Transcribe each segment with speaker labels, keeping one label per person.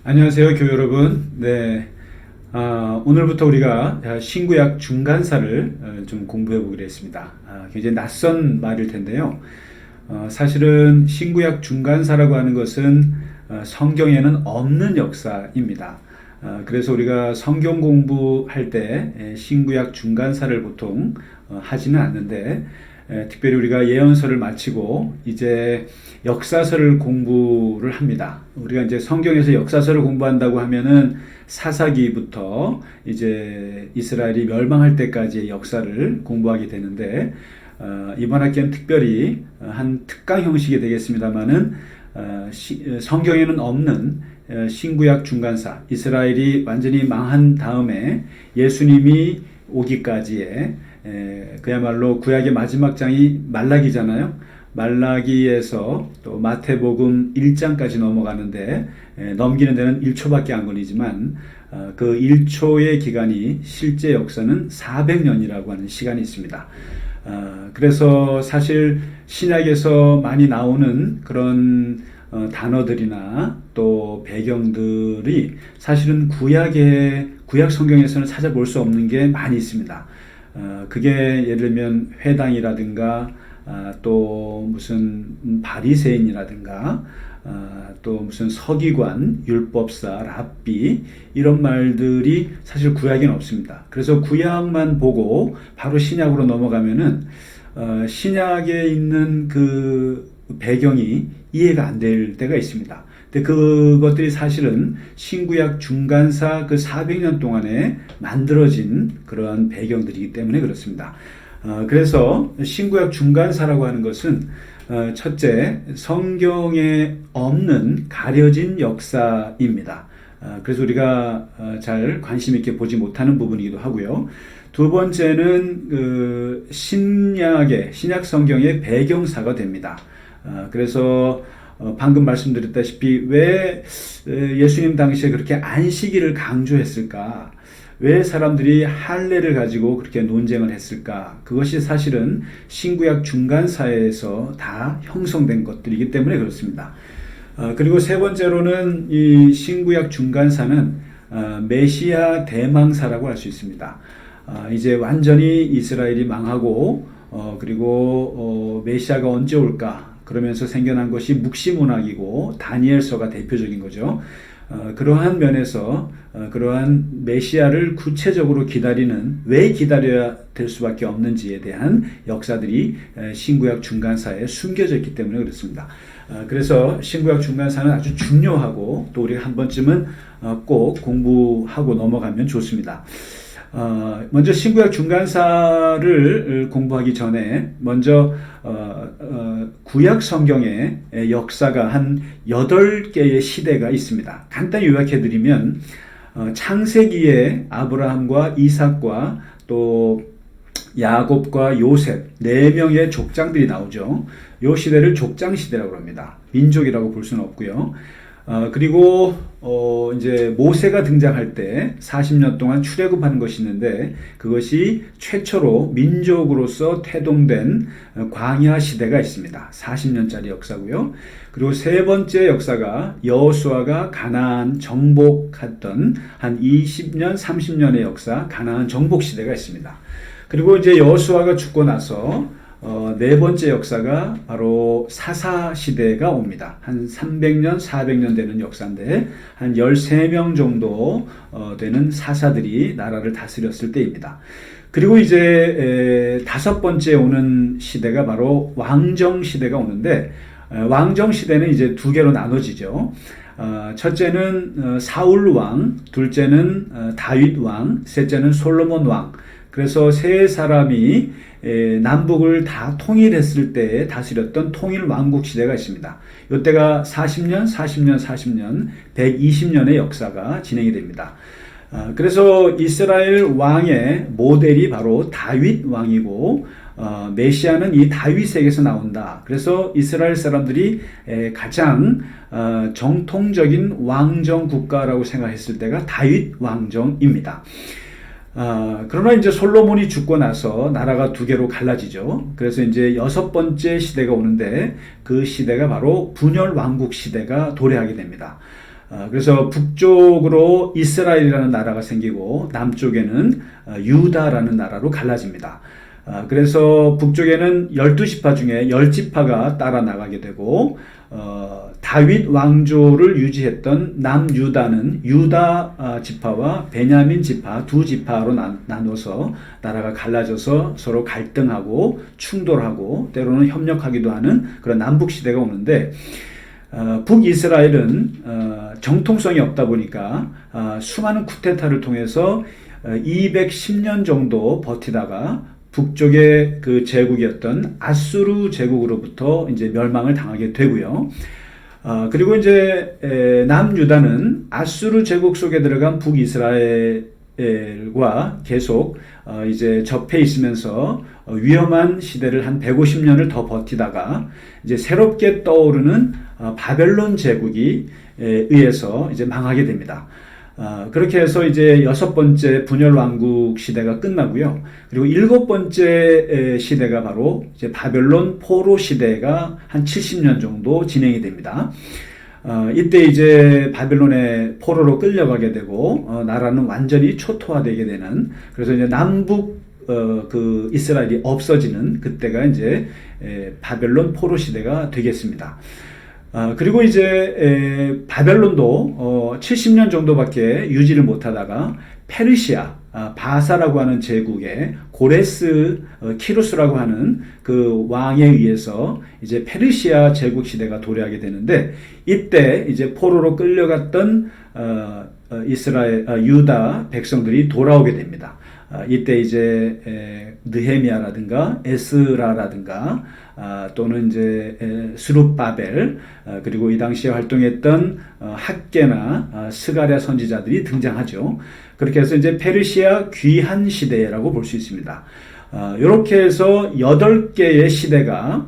Speaker 1: 안녕하세요, 교회 여러분. 네, 오늘부터 우리가 신구약 중간사를 좀 공부해 보기로 했습니다. 굉장히 낯선 말일 텐데요. 사실은 신구약 중간사라고 하는 것은 성경에는 없는 역사입니다. 그래서 우리가 성경 공부할 때 신구약 중간사를 보통 하지는 않는데, 특별히 우리가 예언서를 마치고 이제 역사서를 공부를 합니다. 우리가 이제 성경에서 역사서를 공부한다고 하면은 사사기부터 이제 이스라엘이 멸망할 때까지의 역사를 공부하게 되는데, 이번 학기는 특별히 한 특강 형식이 되겠습니다만은 성경에는 없는 신구약 중간사, 이스라엘이 완전히 망한 다음에 예수님이 오기까지의 그야말로 구약의 마지막 장이 말라기잖아요. 말라기에서 또 마태복음 1장까지 넘어가는데 넘기는 데는 1초밖에 안 걸리지만 그 1초의 기간이 실제 역사는 400년이라고 하는 시간이 있습니다. 그래서 사실 신약에서 많이 나오는 그런 단어들이나 또 배경들이 사실은 구약 성경에서는 찾아볼 수 없는 게 많이 있습니다. 그게 예를 들면 회당이라든가 또 무슨 바리새인이라든가 또 무슨 서기관, 율법사, 랍비 이런 말들이 사실 구약에는 없습니다. 그래서 구약만 보고 바로 신약으로 넘어가면은 신약에 있는 그 배경이 이해가 안 될 때가 있습니다. 근데 그것들이 사실은 신구약 중간사 그 400년 동안에 만들어진 그러한 배경들이기 때문에 그렇습니다. 그래서 신구약 중간사라고 하는 것은 첫째, 성경에 없는 가려진 역사입니다. 그래서 우리가 잘 관심 있게 보지 못하는 부분이기도 하고요. 두 번째는 신약 성경의 배경사가 됩니다. 그래서 방금 말씀드렸다시피 왜 예수님 당시에 그렇게 안식일을 강조했을까? 왜 사람들이 할례를 가지고 그렇게 논쟁을 했을까? 그것이 사실은 신구약 중간사에서 다 형성된 것들이기 때문에 그렇습니다. 그리고 세 번째로는 이 신구약 중간사는 메시아 대망사라고 할 수 있습니다. 이제 완전히 이스라엘이 망하고 그리고 메시아가 언제 올까? 그러면서 생겨난 것이 묵시문학이고 다니엘서가 대표적인 거죠. 그러한 면에서 그러한 메시아를 구체적으로 기다리는, 왜 기다려야 될 수밖에 없는지에 대한 역사들이 신구약 중간사에 숨겨져 있기 때문에 그렇습니다. 그래서 신구약 중간사는 아주 중요하고 또 우리가 한 번쯤은 꼭 공부하고 넘어가면 좋습니다. 먼저 신구약 중간사를 공부하기 전에 먼저 구약 성경의 역사가 한 8개의 시대가 있습니다. 간단히 요약해드리면 창세기에 아브라함과 이삭과 또 야곱과 요셉 4명의 족장들이 나오죠. 이 시대를 족장시대라고 합니다. 민족이라고 볼 수는 없고요. 그리고 이제 모세가 등장할 때 40년 동안 출애굽하는 것이 있는데 그것이 최초로 민족으로서 태동된 광야 시대가 있습니다. 40년짜리 역사고요. 그리고 세 번째 역사가 여호수아가 가나안 정복했던 한 20년, 30년의 역사, 가나안 정복 시대가 있습니다. 그리고 이제 여호수아가 죽고 나서 네 번째 역사가 바로 사사 시대가 옵니다. 한 300년, 400년 되는 역사인데 한 13명 정도 되는 사사들이 나라를 다스렸을 때입니다. 그리고 이제 다섯 번째 오는 시대가 바로 왕정 시대가 오는데 왕정 시대는 이제 두 개로 나눠지죠. 첫째는 사울 왕, 둘째는 다윗 왕, 셋째는 솔로몬 왕. 그래서 세 사람이 남북을 다 통일했을 때 다스렸던 통일 왕국 시대가 있습니다. 이때가 40년, 40년, 40년, 120년의 역사가 진행이 됩니다. 그래서 이스라엘 왕의 모델이 바로 다윗 왕이고 메시아는 이 다윗에게서 나온다. 그래서 이스라엘 사람들이 가장 정통적인 왕정 국가라고 생각했을 때가 다윗 왕정입니다. 그러나 이제 솔로몬이 죽고 나서 나라가 두 개로 갈라지죠. 그래서 이제 여섯 번째 시대가 오는데 그 시대가 바로 분열 왕국 시대가 도래하게 됩니다. 그래서 북쪽으로 이스라엘이라는 나라가 생기고 남쪽에는 유다라는 나라로 갈라집니다. 그래서 북쪽에는 12지파 중에 10지파가 따라 나가게 되고 다윗 왕조를 유지했던 남유다는 유다 지파와 베냐민 지파 두 지파로 나눠서 나라가 갈라져서 서로 갈등하고 충돌하고 때로는 협력하기도 하는 그런 남북 시대가 오는데 북이스라엘은 정통성이 없다 보니까 수많은 쿠데타를 통해서 210년 정도 버티다가 북쪽의 그 제국이었던 아수르 제국으로부터 이제 멸망을 당하게 되고요. 그리고 이제 남유다는 아수르 제국 속에 들어간 북이스라엘과 계속 이제 접해 있으면서 위험한 시대를 한 150년을 더 버티다가 이제 새롭게 떠오르는 바벨론 제국이 의해서 이제 망하게 됩니다. 그렇게 해서 이제 6번째 분열 왕국 시대가 끝나고요. 그리고 7번째 시대가 바로 이제 바벨론 포로 시대가 한 70년 정도 진행이 됩니다. 이때 이제 바벨론의 포로로 끌려가게 되고 나라는 완전히 초토화되게 되는, 그래서 이제 남북 그 이스라엘이 없어지는 그때가 이제 바벨론 포로 시대가 되겠습니다. 그리고 이제 바벨론도 70년 정도밖에 유지를 못하다가 페르시아 바사라고 하는 제국의 고레스 키루스라고 하는 그 왕에 의해서 이제 페르시아 제국 시대가 도래하게 되는데, 이때 이제 포로로 끌려갔던 이스라엘 유다 백성들이 돌아오게 됩니다. 이때 이제 느헤미야라든가 에스라라든가 또는 이제 스룹바벨 그리고 이 당시에 활동했던 학계나 스가랴 선지자들이 등장하죠. 그렇게 해서 이제 페르시아 귀한 시대라고 볼 수 있습니다. 이렇게 해서 8개의 시대가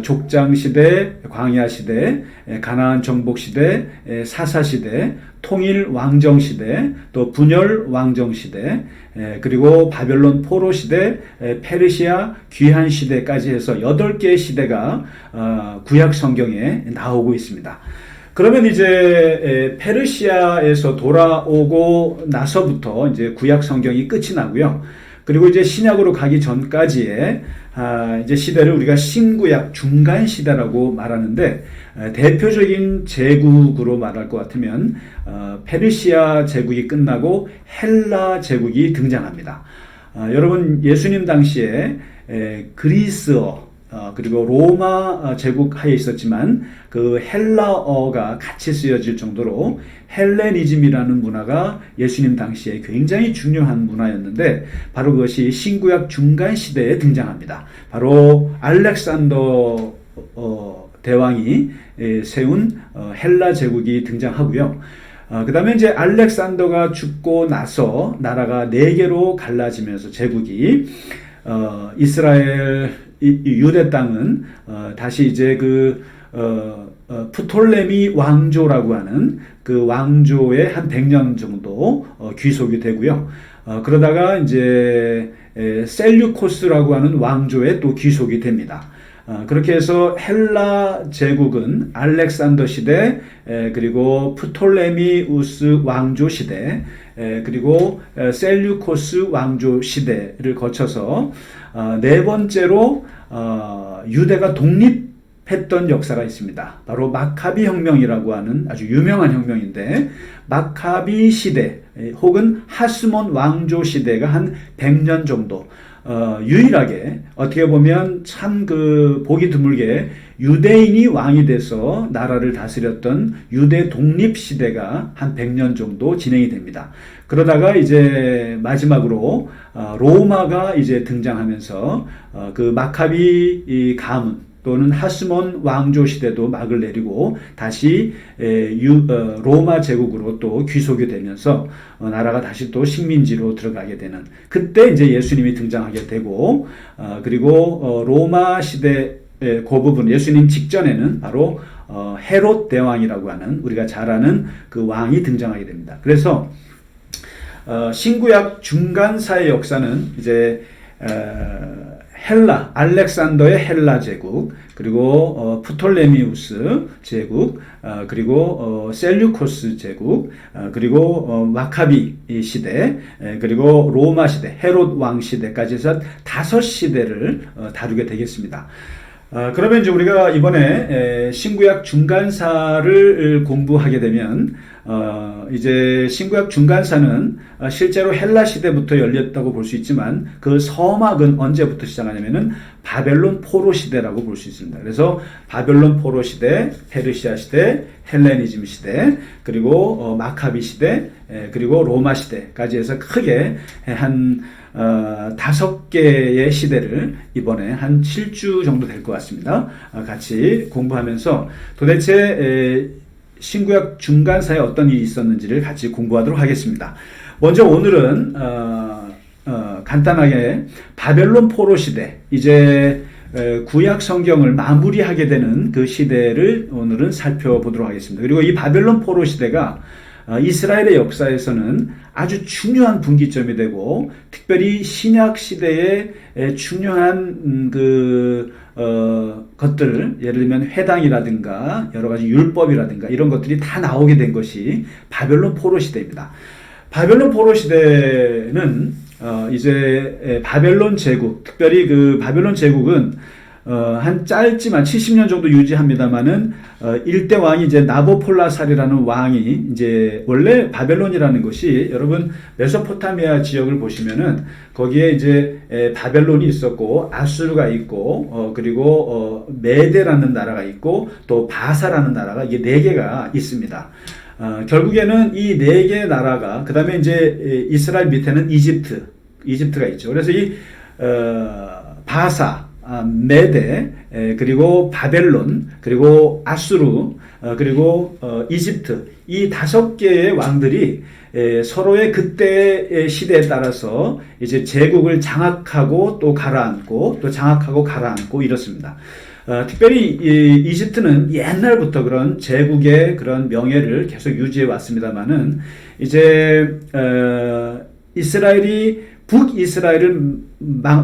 Speaker 1: 족장 시대, 광야 시대, 가나안 정복 시대, 사사 시대, 통일 왕정 시대, 또 분열 왕정 시대, 그리고 바벨론 포로 시대, 페르시아 귀한 시대까지 해서 8개의 시대가 구약 성경에 나오고 있습니다. 그러면 이제 페르시아에서 돌아오고 나서부터 이제 구약 성경이 끝이 나고요. 그리고 이제 신약으로 가기 전까지의 이제 시대를 우리가 신구약 중간 시대라고 말하는데, 대표적인 제국으로 말할 것 같으면 페르시아 제국이 끝나고 헬라 제국이 등장합니다. 여러분, 예수님 당시에 그리스어 그리고 로마 제국 하에 있었지만 그 헬라어가 같이 쓰여질 정도로 헬레니즘이라는 문화가 예수님 당시에 굉장히 중요한 문화였는데, 바로 그것이 신구약 중간 시대에 등장합니다. 바로 알렉산더 대왕이 세운 헬라 제국이 등장하고요. 그 다음에 이제 알렉산더가 죽고 나서 나라가 4개로 갈라지면서 제국이 이스라엘 유대 땅은 다시 이제 프톨레미 왕조라고 하는 그 왕조에 한 100년 정도 귀속이 되고요. 그러다가 이제 셀류코스라고 하는 왕조에 또 귀속이 됩니다. 그렇게 해서 헬라 제국은 알렉산더 시대, 그리고 프톨레미우스 왕조 시대, 그리고 셀류코스 왕조 시대를 거쳐서 4번째로 유대가 독립했던 역사가 있습니다. 바로 마카비 혁명이라고 하는 아주 유명한 혁명인데, 마카비 시대 혹은 하스몬 왕조 시대가 한 100년 정도, 유일하게 어떻게 보면 참 보기 드물게 유대인이 왕이 돼서 나라를 다스렸던 유대 독립 시대가 한 100년 정도 진행이 됩니다. 그러다가 이제 마지막으로 로마가 이제 등장하면서 그 마카비 가문 또는 하스몬 왕조 시대도 막을 내리고 다시 로마 제국으로 또 귀속이 되면서 나라가 다시 또 식민지로 들어가게 되는, 그때 이제 예수님이 등장하게 되고, 그리고 로마 시대 그 부분, 예수님 직전에는 바로 헤롯 대왕이라고 하는 우리가 잘 아는 그 왕이 등장하게 됩니다. 그래서 신구약 중간사의 역사는 이제 알렉산더의 헬라 제국, 그리고 프톨레미우스 제국, 그리고 셀류코스 제국, 그리고 마카비 시대, 그리고 로마 시대, 헤롯 왕 시대까지 해서 5시대를 다루게 되겠습니다. 그러면 이제 우리가 이번에 신구약 중간사를 공부하게 되면 이제 신구약 중간사는 실제로 헬라 시대부터 열렸다고 볼 수 있지만 그 서막은 언제부터 시작하냐면은 바벨론 포로 시대라고 볼 수 있습니다. 그래서 바벨론 포로 시대, 페르시아 시대, 헬레니즘 시대, 그리고 마카비 시대, 그리고 로마 시대까지 해서 크게 한 5개의 시대를 이번에 한 7주 정도 될 것 같습니다. 같이 공부하면서 도대체 신구약 중간사에 어떤 일이 있었는지를 같이 공부하도록 하겠습니다. 먼저 오늘은 간단하게 바벨론 포로 시대, 이제 구약 성경을 마무리하게 되는 그 시대를 오늘은 살펴보도록 하겠습니다. 그리고 이 바벨론 포로 시대가 이스라엘의 역사에서는 아주 중요한 분기점이 되고, 특별히 신약 시대의 중요한 것들을, 예를 들면 회당이라든가 여러 가지 율법이라든가 이런 것들이 다 나오게 된 것이 바벨론 포로 시대입니다. 바벨론 포로 시대는 이제 바벨론 제국, 특별히 그 바벨론 제국은 한 짧지만 70년 정도 유지합니다만은 일대 왕이 이제 나보폴라살이라는 왕이, 이제 원래 바벨론이라는 것이 여러분 메소포타미아 지역을 보시면은 거기에 이제 바벨론이 있었고 아수르가 있고 그리고 메데라는 나라가 있고 또 바사라는 나라가, 이게 4개가 있습니다. 결국에는 이 4개 나라가, 그 다음에 이제 이스라엘 밑에는 이집트가 있죠. 그래서 이 바사, 메데, 그리고 바벨론, 그리고 아수르, 그리고 이집트, 이 5개의 왕들이 서로의 그때의 시대에 따라서 이제 제국을 장악하고 또 가라앉고 또 장악하고 가라앉고 이렇습니다. 특별히 이집트는 옛날부터 그런 제국의 그런 명예를 계속 유지해 왔습니다만은 이제 북이스라엘을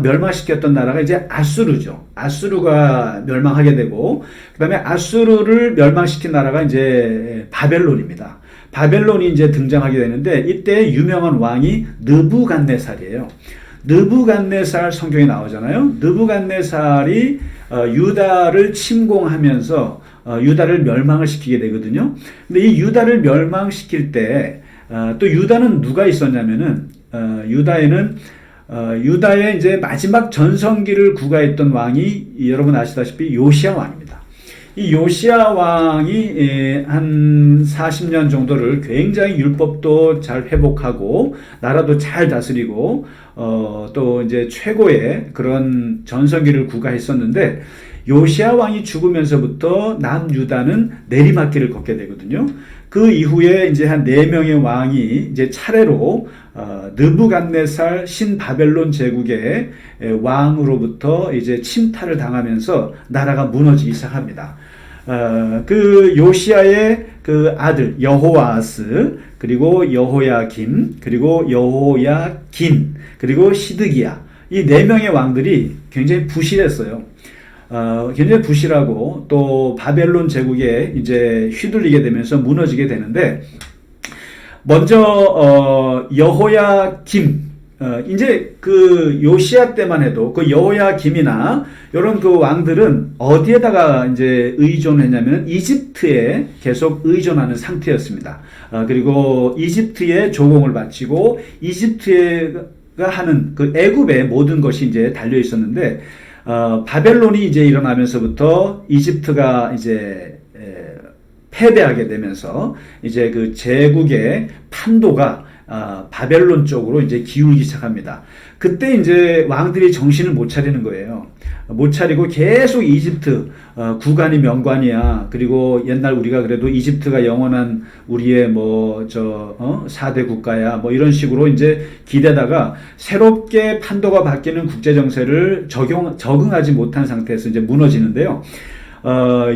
Speaker 1: 멸망시켰던 나라가 이제 아수르죠. 아수르가 멸망하게 되고, 그 다음에 아수르를 멸망시킨 나라가 이제 바벨론입니다. 바벨론이 이제 등장하게 되는데, 이때 유명한 왕이 느부갓네살이에요. 느부갓네살 성경에 나오잖아요. 느부갓네살이 유다를 침공하면서 유다를 멸망을 시키게 되거든요. 근데 이 유다를 멸망시킬 때 또 유다는 누가 있었냐면은 유다에는 유다의 이제 마지막 전성기를 구가했던 왕이 여러분 아시다시피 요시야 왕입니다. 이 요시야 왕이 한 40년 정도를 굉장히 율법도 잘 회복하고 나라도 잘 다스리고 또 이제 최고의 그런 전성기를 구가했었는데, 요시야 왕이 죽으면서부터 남유다는 내리막길을 걷게 되거든요. 그 이후에 이제 한 4명의 왕이 이제 차례로 느부갓네살 신바벨론 제국의 왕으로부터 이제 침탈을 당하면서 나라가 무너지기 시작합니다. 그 요시야의 그 아들 여호아스, 그리고 여호야김, 그리고 여호야긴, 그리고 시드기야, 이 4명의 왕들이 굉장히 부실했어요. 굉장히 부실하고 또 바벨론 제국에 이제 휘둘리게 되면서 무너지게 되는데, 먼저 여호야김, 이제 그 요시야 때만 해도 그 여호야김이나 이런 그 왕들은 어디에다가 이제 의존했냐면 이집트에 계속 의존하는 상태였습니다. 그리고 이집트에 조공을 바치고 이집트가 하는 그 애굽의 모든 것이 이제 달려 있었는데, 바벨론이 이제 일어나면서부터 이집트가 이제 패배하게 되면서 이제 그 제국의 판도가 바벨론 쪽으로 이제 기울기 시작합니다. 그때 이제 왕들이 정신을 못 차리는 거예요. 못 차리고 계속 이집트 구간이 명관이야. 그리고 옛날 우리가 그래도 이집트가 영원한 우리의 4대 국가야. 이런 식으로 이제 기대다가 새롭게 판도가 바뀌는 국제 정세를 적응하지 못한 상태에서 이제 무너지는데요.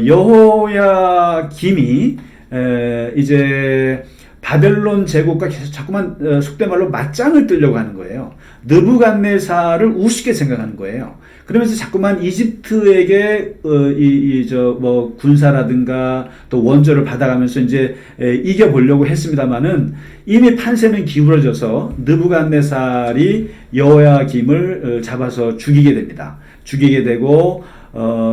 Speaker 1: 여호야김이 이제 바벨론 제국과 계속 자꾸만 속된 말로 맞짱을 뜨려고 하는 거예요. 느부갓네살을 우습게 생각하는 거예요. 그러면서 자꾸만 이집트에게 군사라든가 또 원조를 받아가면서 이제 이겨보려고 했습니다만은 이미 판세는 기울어져서 느부갓네살이 여호야김을 잡아서 죽이게 됩니다. 죽이게 되고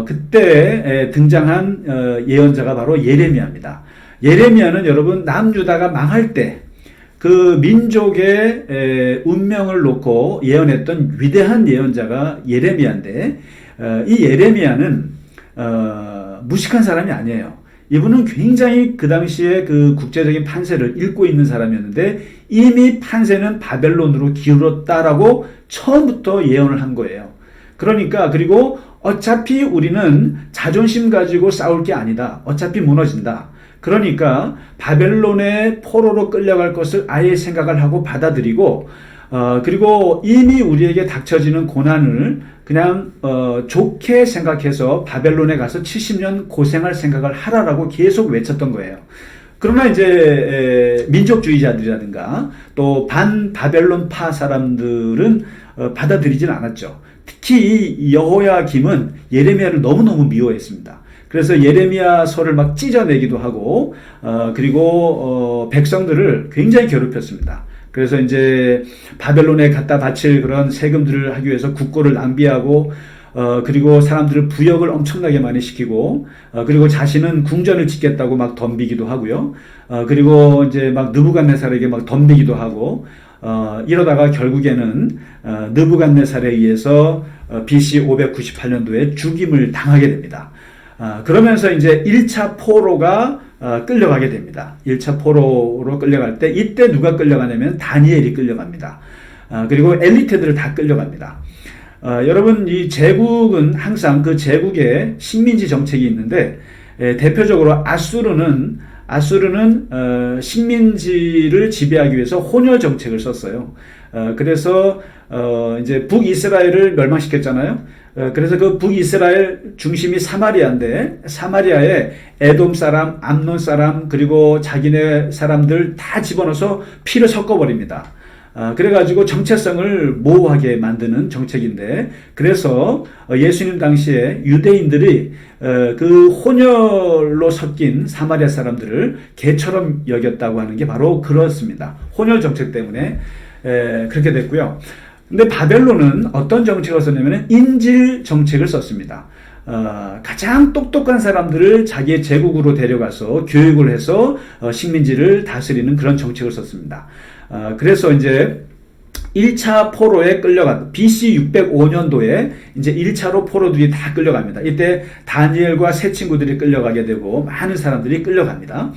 Speaker 1: 그때 등장한 예언자가 바로 예레미야입니다. 예레미야는 여러분 남유다가 망할 때 그 민족의 운명을 놓고 예언했던 위대한 예언자가 예레미야인데 이 예레미야는 무식한 사람이 아니에요. 이분은 굉장히 그 당시에 그 국제적인 판세를 읽고 있는 사람이었는데 이미 판세는 바벨론으로 기울었다라고 처음부터 예언을 한 거예요. 그러니까 그리고 어차피 우리는 자존심 가지고 싸울 게 아니다. 어차피 무너진다. 그러니까 바벨론의 포로로 끌려갈 것을 아예 생각을 하고 받아들이고 그리고 이미 우리에게 닥쳐지는 고난을 그냥 좋게 생각해서 바벨론에 가서 70년 고생할 생각을 하라라고 계속 외쳤던 거예요. 그러나 이제 민족주의자들이라든가 또 반바벨론파 사람들은 받아들이질 않았죠. 특히 여호야김은 예레미야를 너무너무 미워했습니다. 그래서 예레미야서를 막 찢어내기도 하고 그리고 백성들을 굉장히 괴롭혔습니다. 그래서 이제 바벨론에 갖다 바칠 그런 세금들을 하기 위해서 국고를 낭비하고 그리고 사람들을 부역을 엄청나게 많이 시키고 그리고 자신은 궁전을 짓겠다고 막 덤비기도 하고요. 그리고 이제 막 느부갓네살에게 막 덤비기도 하고 이러다가 결국에는 느부갓네살에 의해서 BC 598년도에 죽임을 당하게 됩니다. 그러면서 이제 1차 포로가 끌려가게 됩니다. 1차 포로로 끌려갈 때 이때 누가 끌려가냐면 다니엘이 끌려갑니다. 그리고 엘리트들을 다 끌려갑니다. 여러분 이 제국은 항상 그 제국에 식민지 정책이 있는데 대표적으로 아수르는 식민지를 지배하기 위해서 혼혈 정책을 썼어요. 그래서 이제 북이스라엘을 멸망시켰잖아요. 그래서 그 북이스라엘 중심이 사마리아인데 사마리아에 에돔 사람, 암논 사람 그리고 자기네 사람들 다 집어넣어서 피를 섞어버립니다. 그래가지고 정체성을 모호하게 만드는 정책인데 그래서 예수님 당시에 유대인들이 그 혼혈로 섞인 사마리아 사람들을 개처럼 여겼다고 하는 게 바로 그렇습니다. 혼혈 정책 때문에 그렇게 됐고요. 근데 바벨론은 어떤 정책을 썼냐면 인질 정책을 썼습니다. 가장 똑똑한 사람들을 자기의 제국으로 데려가서 교육을 해서 식민지를 다스리는 그런 정책을 썼습니다. 그래서 이제 1차 포로에 끌려간 BC 605년도에 이제 1차로 포로들이 다 끌려갑니다. 이때 다니엘과 세 친구들이 끌려가게 되고 많은 사람들이 끌려갑니다.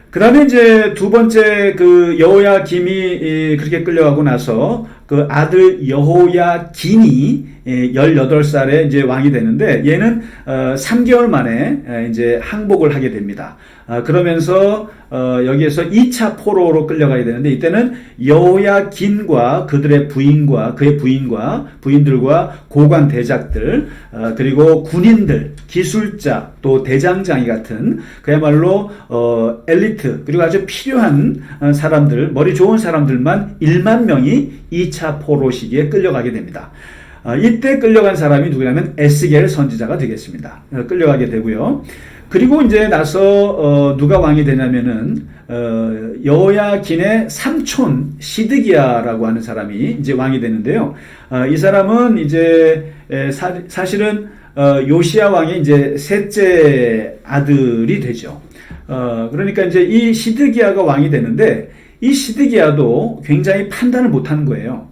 Speaker 1: 그 다음에 이제 두 번째 그 여호야김이 그렇게 끌려가고 나서 그 아들 여호야긴이 18살에 이제 왕이 되는데 얘는 3개월 만에 이제 항복을 하게 됩니다. 그러면서 여기에서 2차 포로로 끌려가게 되는데 이때는 여호야긴과 그들의 부인과 그의 부인들과 고관 대작들 그리고 군인들, 기술자 또 대장장이 같은 그야말로 엘리트 그리고 아주 필요한 사람들, 머리 좋은 사람들만 1만 명이 2차 포로 시기에 끌려가게 됩니다. 이때 끌려간 사람이 누구냐면 에스겔 선지자가 되겠습니다. 끌려가게 되고요. 그리고 이제 나서 누가 왕이 되냐면은 여호야긴의 삼촌 시드기야라고 하는 사람이 이제 왕이 되는데요. 이 사람은 이제 사실은 요시야 왕의 이제 셋째 아들이 되죠. 그러니까 이제 이 시드기야가 왕이 되는데 이 시드기야도 굉장히 판단을 못하는 거예요.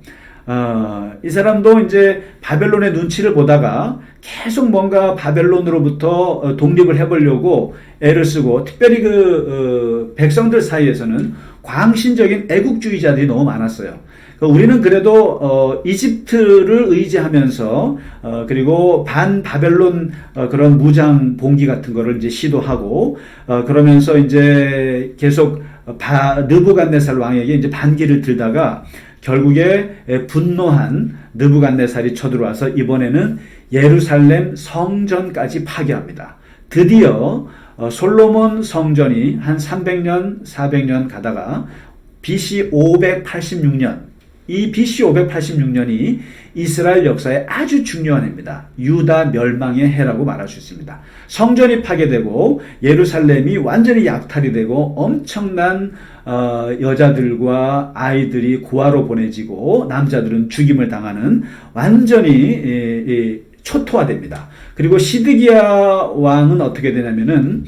Speaker 1: 이 사람도 이제 바벨론의 눈치를 보다가 계속 뭔가 바벨론으로부터 독립을 해보려고 애를 쓰고 특별히 백성들 사이에서는 광신적인 애국주의자들이 너무 많았어요. 우리는 그래도 이집트를 의지하면서 그리고 반바벨론 그런 무장 봉기 같은 거를 이제 시도하고 그러면서 이제 계속 느부갓네살 왕에게 이제 반기를 들다가 결국에 분노한 느부갓네살이 쳐들어와서 이번에는 예루살렘 성전까지 파괴합니다. 드디어 솔로몬 성전이 한 300년, 400년 가다가 BC 586년, 이 BC 586년이 이스라엘 역사에 아주 중요한 해입니다. 유다 멸망의 해라고 말할 수 있습니다. 성전이 파괴되고 예루살렘이 완전히 약탈이 되고 엄청난 여자들과 아이들이 고아로 보내지고 남자들은 죽임을 당하는 완전히 초토화됩니다. 그리고 시드기야 왕은 어떻게 되냐면은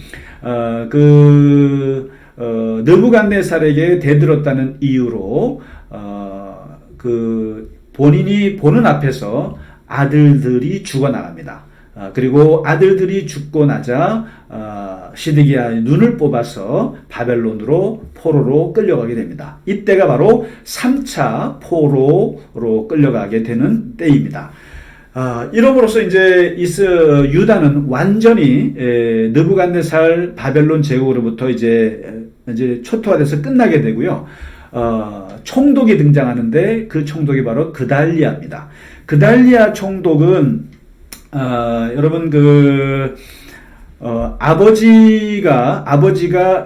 Speaker 1: 느부갓네살에게 대들었다는 이유로 본인이 보는 앞에서 아들들이 죽어나갑니다. 그리고 아들들이 죽고 나자 시드기야의 눈을 뽑아서 바벨론으로 포로로 끌려가게 됩니다. 이때가 바로 3차 포로로 끌려가게 되는 때입니다. 이름으로써 이제 유다는 완전히 느부갓네살 바벨론 제국으로부터 이제 초토화돼서 끝나게 되고요. 총독이 등장하는데 그 총독이 바로 그달리아입니다. 그달리아 총독은 여러분 아버지가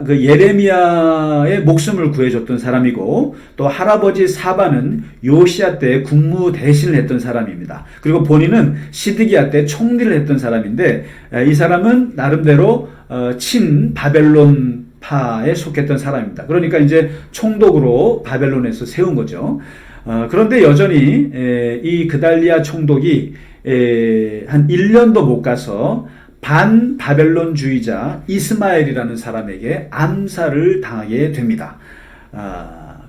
Speaker 1: 그 예레미야의 목숨을 구해줬던 사람이고 또 할아버지 사바는 요시야 때 국무 대신을 했던 사람입니다. 그리고 본인은 시드기야 때 총리를 했던 사람인데 이 사람은 나름대로 친 바벨론파에 속했던 사람입니다. 그러니까 이제 총독으로 바벨론에서 세운 거죠. 그런데 여전히 이 그달리아 총독이 한 1년도 못 가서 반 바벨론주의자 이스마엘이라는 사람에게 암살을 당하게 됩니다.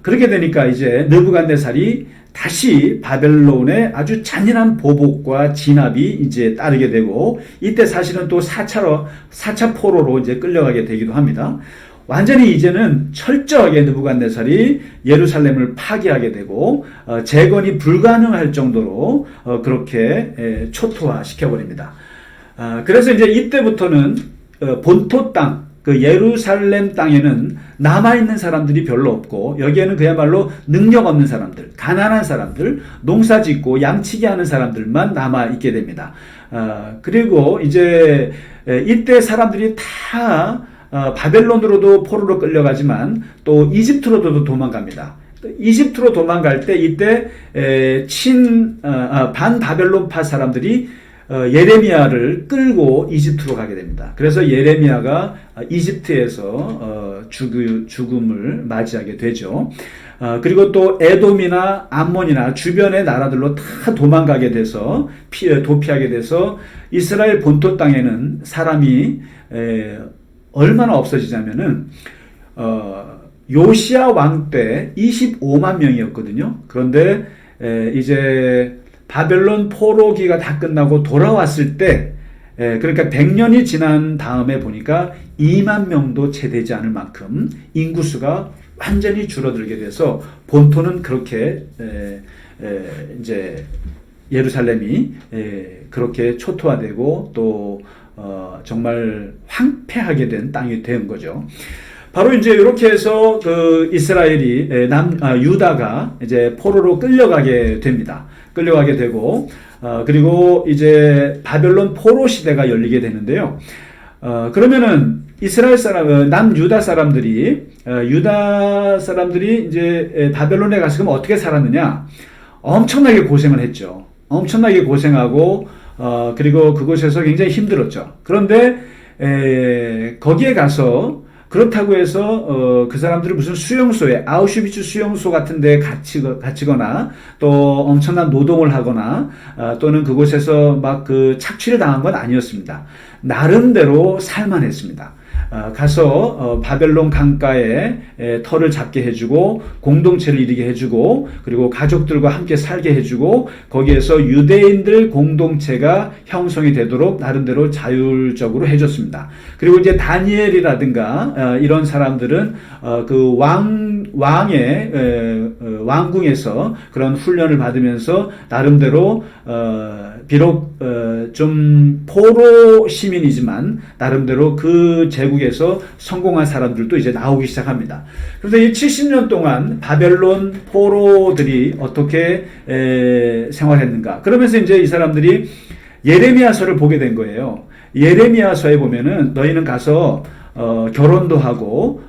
Speaker 1: 그렇게 되니까 이제 느부갓네살이 다시 바벨론의 아주 잔인한 보복과 진압이 이제 따르게 되고 이때 사실은 또 4차 포로로 이제 끌려가게 되기도 합니다. 완전히 이제는 철저하게 느부갓네살이 예루살렘을 파괴하게 되고 재건이 불가능할 정도로 그렇게 초토화 시켜버립니다. 그래서 이제 이때부터는 본토 땅, 그 예루살렘 땅에는 남아있는 사람들이 별로 없고 여기에는 그야말로 능력 없는 사람들, 가난한 사람들, 농사 짓고 양치기 하는 사람들만 남아있게 됩니다. 그리고 이제 이때 사람들이 다 바벨론으로도 포로로 끌려가지만 또 이집트로도 도망갑니다. 이집트로 도망갈 때 이때 반바벨론파 사람들이 예레미야를 끌고 이집트로 가게 됩니다. 그래서 예레미야가 이집트에서 죽음을 맞이하게 되죠. 그리고 또 에돔이나 암몬이나 주변의 나라들로 다 도망가게 돼서 도피하게 돼서 이스라엘 본토 땅에는 사람이 얼마나 없어지냐면은 요시야 왕 때 25만 명이었거든요. 그런데 이제 바벨론 포로기가 다 끝나고 돌아왔을 때 그러니까 100년이 지난 다음에 보니까 2만 명도 채 되지 않을 만큼 인구수가 완전히 줄어들게 돼서 본토는 그렇게 이제 예루살렘이 그렇게 초토화되고 또 정말 황폐하게 된 땅이 된 거죠. 바로 이제 이렇게 해서 그 이스라엘이 유다가 이제 포로로 끌려가게 됩니다. 끌려가게 되고 그리고 이제 바벨론 포로 시대가 열리게 되는데요. 그러면은 이스라엘 사람 남유다 사람들이 이제 바벨론에 가서 그럼 어떻게 살았느냐? 엄청나게 고생을 했죠. 엄청나게 고생하고 그리고 그곳에서 굉장히 힘들었죠. 그런데 거기에 가서 그렇다고 해서 그 사람들은 무슨 수용소에 아우슈비츠 수용소 같은 데 갇히거나 또 엄청난 노동을 하거나 또는 그곳에서 막 그 착취를 당한 건 아니었습니다. 나름대로 살만했습니다. 가서 바벨론 강가에 터를 잡게 해주고 공동체를 이루게 해주고 그리고 가족들과 함께 살게 해주고 거기에서 유대인들 공동체가 형성이 되도록 나름대로 자율적으로 해줬습니다. 그리고 이제 다니엘이라든가 이런 사람들은 그 왕의 왕궁에서 그런 훈련을 받으면서 나름대로 비록 좀 포로 시민이지만 나름대로 그 제국에서 성공한 사람들도 이제 나오기 시작합니다. 그런데 이 70년 동안 바벨론 포로들이 어떻게 생활했는가? 그러면서 이제 이 사람들이 예레미야서를 보게 된 거예요. 예레미야서에 보면은 너희는 가서 결혼도 하고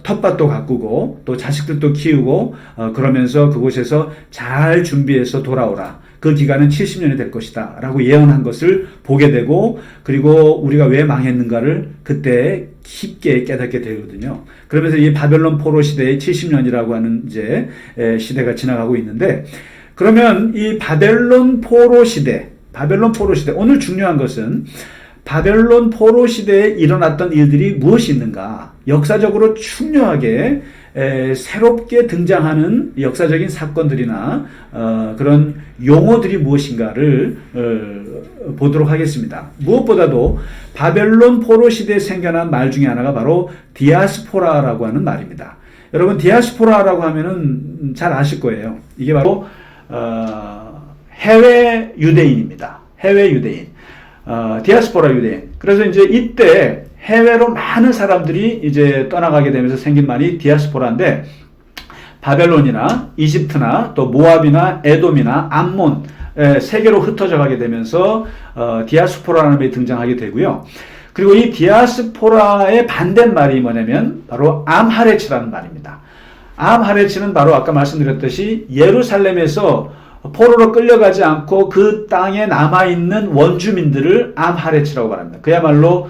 Speaker 1: 텃밭도 가꾸고 또 자식들도 키우고 그러면서 그곳에서 잘 준비해서 돌아오라. 그 기간은 70년이 될 것이다 라고 예언한 것을 보게 되고, 그리고 우리가 왜 망했는가를 그때 쉽게 깨닫게 되거든요. 그러면서 이 바벨론 포로 시대의 70년이라고 하는 이제 시대가 지나가고 있는데, 그러면 이 바벨론 포로 시대, 오늘 중요한 것은 바벨론 포로 시대에 일어났던 일들이 무엇이 있는가, 역사적으로 중요하게 새롭게 등장하는 역사적인 사건들이나 그런 용어들이 무엇인가를 보도록 하겠습니다. 무엇보다도 바벨론 포로 시대에 생겨난 말 중에 하나가 바로 디아스포라라고 하는 말입니다. 여러분, 디아스포라라고 하면은 잘 아실 거예요. 이게 바로 해외 유대인입니다. 해외 유대인. 디아스포라 유대인. 그래서 이제 이때 해외로 많은 사람들이 이제 떠나가게 되면서 생긴 말이 디아스포라인데, 바벨론이나 이집트나 또 모압이나 에돔이나 암몬 세계로 흩어져 가게 되면서 디아스포라라는 말이 등장하게 되고요. 그리고 이 디아스포라의 반대말이 뭐냐면 바로 암하레츠라는 말입니다. 암하레츠는 바로 아까 말씀드렸듯이 예루살렘에서 포로로 끌려가지 않고 그 땅에 남아있는 원주민들을 암하레츠라고 말합니다. 그야말로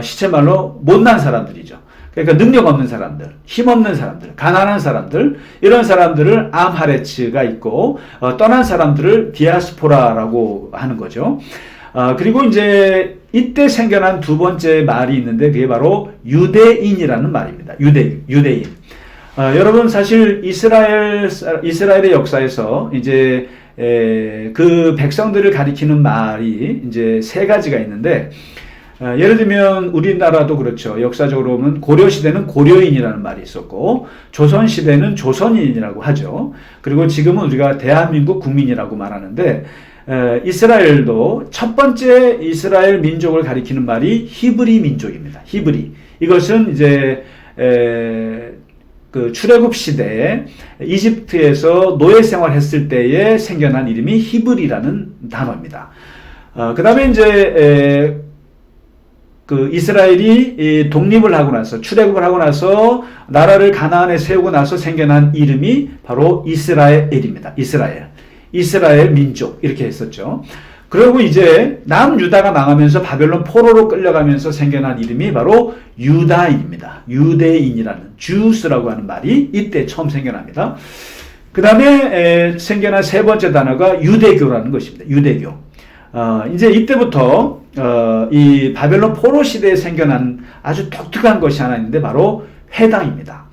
Speaker 1: 시체말로 못난 사람들이죠. 그러니까 능력 없는 사람들, 힘없는 사람들, 가난한 사람들, 이런 사람들을 암하레츠가 있고, 떠난 사람들을 디아스포라라고 하는 거죠. 그리고 이제 이때 생겨난 두 번째 말이 있는데, 그게 바로 유대인이라는 말입니다. 유대인. 여러분, 사실 이스라엘의 역사에서 이제 그 백성들을 가리키는 말이 이제 세 가지가 있는데, 예를 들면 우리나라도 그렇죠. 역사적으로 보면 고려시대는 고려인이라는 말이 있었고, 조선시대는 조선인이라고 하죠. 그리고 지금은 우리가 대한민국 국민이라고 말하는데, 이스라엘도 첫 번째 이스라엘 민족을 가리키는 말이 히브리 민족입니다. 히브리. 이것은 이제 그 출애굽 시대에 이집트에서 노예 생활했을 때에 생겨난 이름이 히브리라는 단어입니다. 그 다음에 이제 그 이스라엘이 독립을 하고 나서, 출애굽을 하고 나서 나라를 가나안에 세우고 나서 생겨난 이름이 바로 이스라엘입니다. 이스라엘 민족, 이렇게 했었죠. 그리고 이제 남유다가 망하면서 바벨론 포로로 끌려가면서 생겨난 이름이 바로 유다인입니다. 유대인이라는, 주스라고 하는 말이 이때 처음 생겨납니다. 그 다음에 생겨난 세 번째 단어가 유대교라는 것입니다. 유대교. 이제 이때부터 이 바벨론 포로 시대에 생겨난 아주 독특한 것이 하나 있는데, 바로 회당입니다.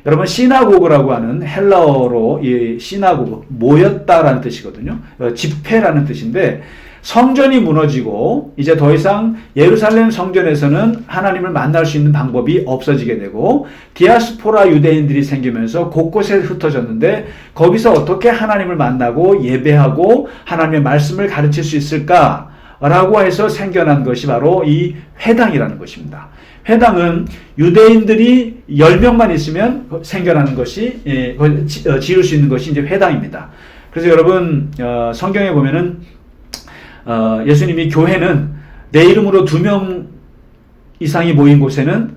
Speaker 1: 여러분, 시나고그라고 하는 헬라어로 이 시나고그, 모였다라는 뜻이거든요. 집회라는 뜻인데, 성전이 무너지고 이제 더 이상 예루살렘 성전에서는 하나님을 만날 수 있는 방법이 없어지게 되고, 디아스포라 유대인들이 생기면서 곳곳에 흩어졌는데, 거기서 어떻게 하나님을 만나고 예배하고 하나님의 말씀을 가르칠 수 있을까라고 해서 생겨난 것이 바로 이 회당이라는 것입니다. 회당은 유대인들이 10명만 있으면 생겨나는 것이, 지을 수 있는 것이 이제 회당입니다. 그래서 여러분, 성경에 보면은 예수님이 교회는 내 이름으로 2명 이상이 모인 곳에는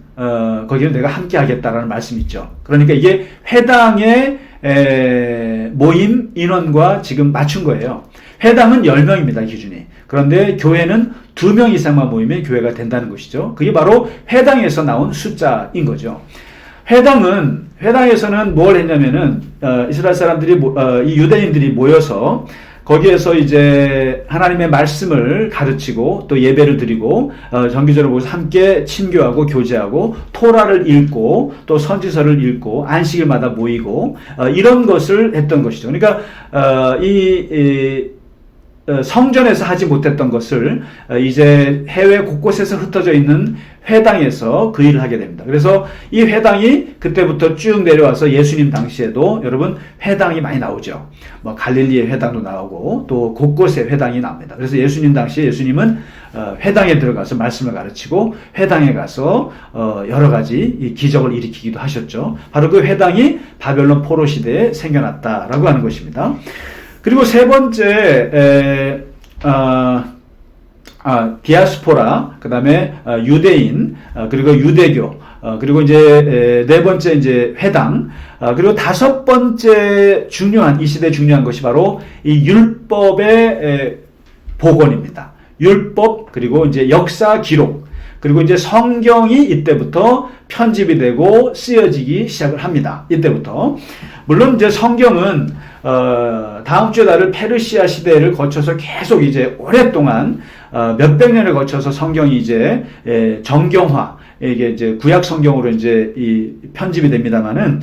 Speaker 1: 거기는 내가 함께 하겠다라는 말씀이 있죠. 그러니까 이게 회당의 모임 인원과 지금 맞춘 거예요. 회당은 10명입니다, 기준이. 그런데 교회는 2명 이상만 모이면 교회가 된다는 것이죠. 그게 바로 회당에서 나온 숫자인 거죠. 회당에서는 뭘 했냐면은, 이스라엘 사람들이, 이 유대인들이 모여서 거기에서 이제 하나님의 말씀을 가르치고 또 예배를 드리고 정기적으로 모여서 함께 친교하고 교제하고 토라를 읽고 또 선지서를 읽고 안식일마다 모이고 이런 것을 했던 것이죠. 그러니까 성전에서 하지 못했던 것을 이제 해외 곳곳에서 흩어져 있는 회당에서 그 일을 하게 됩니다. 그래서 이 회당이 그때부터 쭉 내려와서 예수님 당시에도 여러분 회당이 많이 나오죠. 뭐 갈릴리의 회당도 나오고 또 곳곳에 회당이 나옵니다. 그래서 예수님 당시에 예수님은 회당에 들어가서 말씀을 가르치고 회당에 가서 여러 가지 기적을 일으키기도 하셨죠. 바로 그 회당이 바벨론 포로 시대에 생겨났다라고 하는 것입니다. 그리고 세 번째 디아스포라, 그 다음에 유대인, 그리고 유대교, 그리고 이제 네 번째 이제 회당, 그리고 다섯 번째 이 시대 중요한 것이 바로 이 율법의 복원입니다. 율법, 그리고 이제 역사 기록, 그리고 이제 성경이 이때부터 편집이 되고 쓰여지기 시작을 합니다. 이때부터. 물론 이제 성경은 다음 주에 다룰 페르시아 시대를 거쳐서 계속 이제 오랫동안 몇백 년을 거쳐서 성경이 이제 정경화, 이게 이제 구약 성경으로 이제 이 편집이 됩니다만은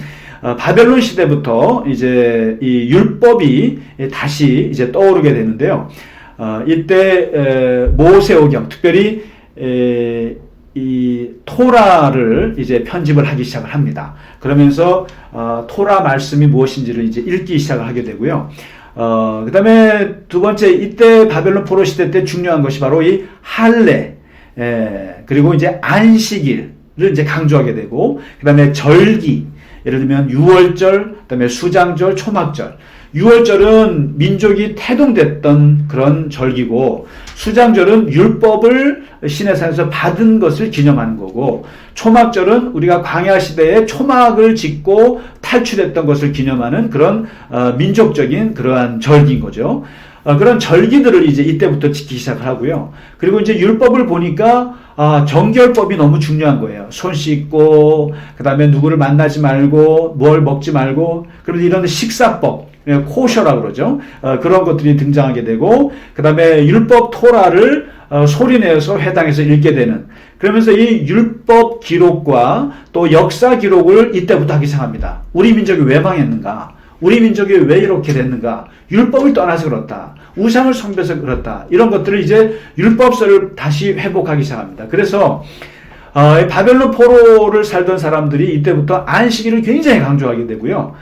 Speaker 1: 바벨론 시대부터 이제 이 율법이 다시 이제 떠오르게 되는데요. 이때 모세오경, 특별히 이 토라를 이제 편집을 하기 시작을 합니다. 그러면서 토라 말씀이 무엇인지를 이제 읽기 시작을 하게 되고요. 그 다음에 두 번째, 이때 바벨론 포로 시대 때 중요한 것이 바로 이 할례, 그리고 이제 안식일을 이제 강조하게 되고, 그 다음에 절기, 예를 들면 유월절, 그 다음에 수장절, 초막절. 유월절은 민족이 태동됐던 그런 절기고, 수장절은 율법을 시내산에서 받은 것을 기념하는 거고, 초막절은 우리가 광야 시대에 초막을 짓고 탈출했던 것을 기념하는 그런 민족적인 그러한 절기인 거죠. 그런 절기들을 이제 이때부터 지키기 시작을 하고요. 그리고 이제 율법을 보니까 정결법이 너무 중요한 거예요. 손 씻고, 그 다음에 누구를 만나지 말고, 뭘 먹지 말고, 그리고 이런 식사법, 코셔라고 그러죠. 그런 것들이 등장하게 되고, 그 다음에 율법 토라를 소리내어서 회당에서 읽게 되는, 그러면서 이 율법 기록과 또 역사 기록을 이때부터 하기 시작합니다. 우리 민족이 왜 망했는가? 우리 민족이 왜 이렇게 됐는가? 율법을 떠나서 그렇다. 우상을 숭배해서 그렇다. 이런 것들을 이제 율법서를 다시 회복하기 시작합니다. 그래서 바벨론 포로를 살던 사람들이 이때부터 안식일을 굉장히 강조하게 되고요.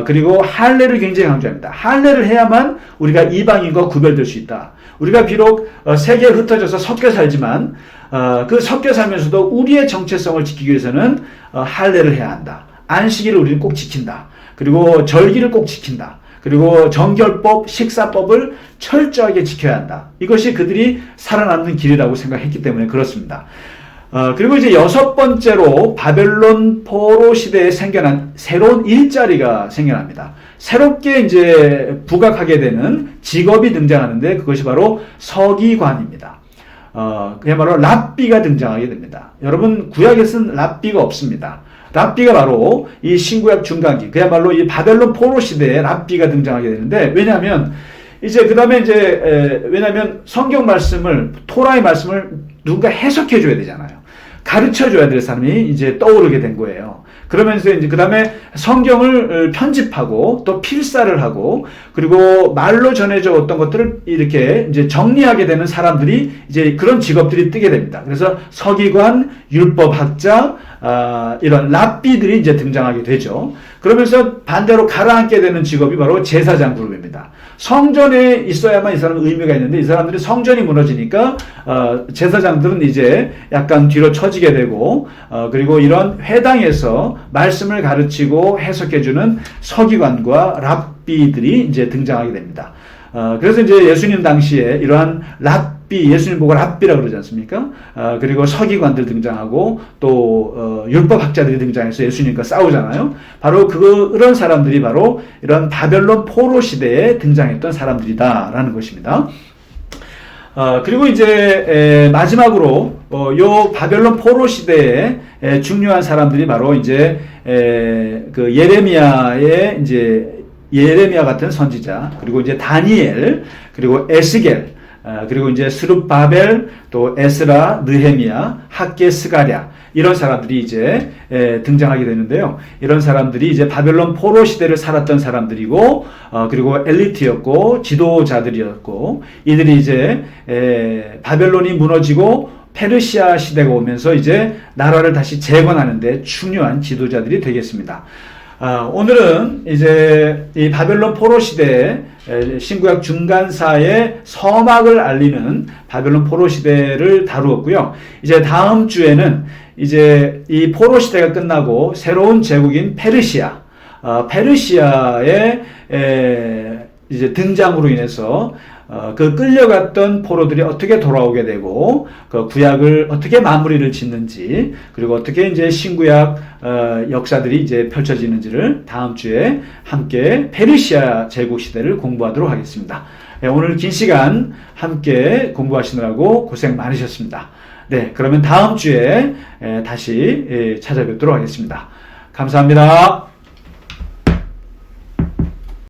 Speaker 1: 그리고 할례를 굉장히 강조합니다. 할례를 해야만 우리가 이방인과 구별될 수 있다. 우리가 비록 세계에 흩어져서 섞여 살지만 그 섞여 살면서도 우리의 정체성을 지키기 위해서는 할례를 해야 한다. 안식일을 우리는 꼭 지킨다. 그리고 절기를 꼭 지킨다. 그리고 정결법, 식사법을 철저하게 지켜야 한다. 이것이 그들이 살아남는 길이라고 생각했기 때문에 그렇습니다. 그리고 이제 여섯 번째로 바벨론 포로 시대에 생겨난 새로운 일자리가 생겨납니다. 새롭게 이제 부각하게 되는 직업이 등장하는데 그것이 바로 서기관입니다. 그야말로 랍비가 등장하게 됩니다. 여러분, 구약에 쓴 랍비가 없습니다. 랍비가 바로 이 신구약 중간기, 그야말로 이 바벨론 포로 시대에 랍비가 등장하게 되는데, 왜냐하면 이제 그 다음에 이제 왜냐하면 성경 말씀을, 토라의 말씀을 누군가 해석해 줘야 되잖아요. 가르쳐 줘야 될 사람이 이제 떠오르게 된 거예요. 그러면서 이제 그 다음에 성경을 편집하고 또 필사를 하고, 그리고 말로 전해져 어떤 것들을 이렇게 이제 정리하게 되는 사람들이 이제 그런 직업들이 뜨게 됩니다. 그래서 서기관, 율법학자, 이런 랍비들이 이제 등장하게 되죠. 그러면서 반대로 가라앉게 되는 직업이 바로 제사장 그룹입니다. 성전에 있어야만 이 사람은 의미가 있는데, 이 사람들이 성전이 무너지니까 제사장들은 이제 약간 뒤로 처지게 되고, 그리고 이런 회당에서 말씀을 가르치고 해석해주는 서기관과 랍비들이 이제 등장하게 됩니다. 그래서 이제 예수님 당시에 이러한 예수님 보고 랍비라고 그러지 않습니까? 그리고 서기관들 등장하고 또 율법학자들이 등장해서 예수님과 싸우잖아요. 바로 그런 사람들이 바로 이런 바벨론 포로 시대에 등장했던 사람들이다라는 것입니다. 그리고 이제 마지막으로 요 바벨론 포로 시대에 중요한 사람들이 바로 이제 그 예레미야 같은 선지자, 그리고 이제 다니엘, 그리고 에스겔, 그리고 이제 스룹바벨, 또 에스라, 느헤미야, 학개, 스가랴, 이런 사람들이 이제 등장하게 되는데요. 이런 사람들이 이제 바벨론 포로 시대를 살았던 사람들이고, 그리고 엘리트였고 지도자들이었고, 이들이 이제 바벨론이 무너지고 페르시아 시대가 오면서 이제 나라를 다시 재건하는데 중요한 지도자들이 되겠습니다. 오늘은 이제 이 바벨론 포로 시대에 신구약 중간사의 서막을 알리는 바벨론 포로 시대를 다루었고요. 이제 다음 주에는 이제 이 포로 시대가 끝나고 새로운 제국인 페르시아의 이제 등장으로 인해서 그 끌려갔던 포로들이 어떻게 돌아오게 되고 그 구약을 어떻게 마무리를 짓는지 그리고 어떻게 이제 신구약 역사들이 이제 펼쳐지는지를 다음 주에 함께 페르시아 제국 시대를 공부하도록 하겠습니다. 네, 오늘 긴 시간 함께 공부하시느라고 고생 많으셨습니다. 네, 그러면 다음 주에 다시 찾아뵙도록 하겠습니다. 감사합니다.